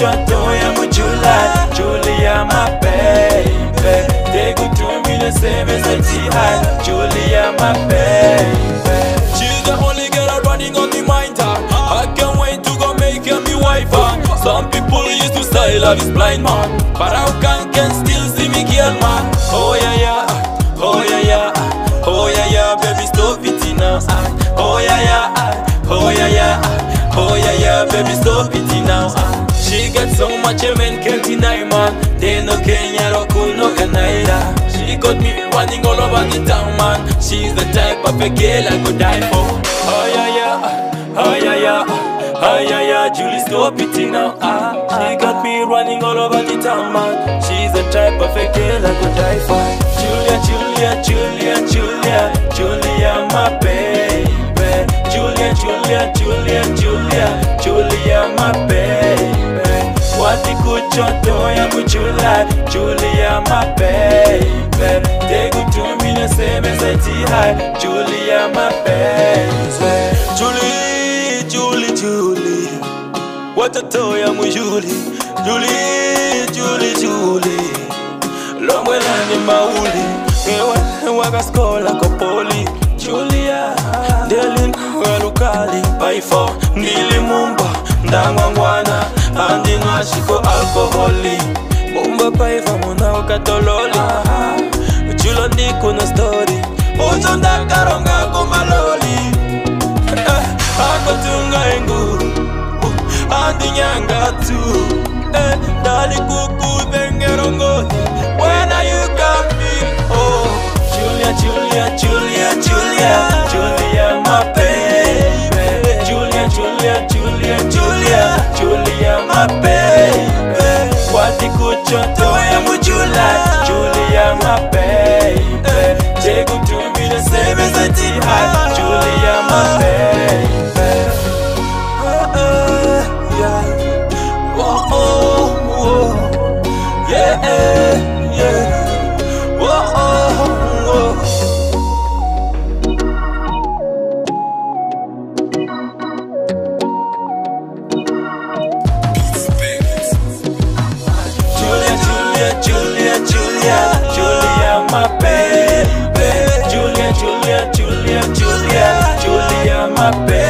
kuchotoya mujula, Julia my baby. They go to me the same as I see her, Julia my baby. She's the only girl running on the mind. I can't wait to go make her me wife. Some people used to say love is blind man, but how can still see me girl man. Oh yeah yeah, oh yeah yeah, oh yeah yeah, baby stop it now. Oh yeah yeah, oh yeah yeah, oh yeah yeah, baby stop it now. She got so much a man can't deny man. They no Kenya or cool no Canada. She got me running all over the town man. She's the type of a girl I could die for. Oh yeah yeah, oh yeah yeah, oh yeah yeah, Julie stop it now. She got me running all over the town man. She's the type of a girl I could die for. Julia, Julia, Julia, Julia, Julia my baby. Julia, Julia, Julia, Julia, Julia my baby. Wati kuchotoya mujula, Julia my baby. They go to me the same as I see her, Julia my baby. Julie, Julie, Julie, watatoya mujuli, Julie, Julie, Julie. Lomwela ni mauli, waka skola kopoli, Julia, Delin, welukali, Paifo, Nili Mumba, Ndangwangwana, Andi Nwashiko alkoholi, Mumba Paifa muna ukatololi, Julo ndiku na story, Ujonda karonga kumaloli, Ako tunga engu, Andi nyanga tu, Dali kuku vengerongoni, when are you coming? Oh, Julia, Julia, Julia, Julia, Julia my baby. Julia, Julia, Julia, Julia, Julia my baby. Wati kuchotoya mujula, Julia my baby. They go to me the same as I did her, Julia my baby. Yeah. Oh, oh, oh. Yeah, yeah. Oh, oh, oh. Julia, Julia, Julia, Julia my baby. Julia, Julia, Julia, Julia, Julia my baby.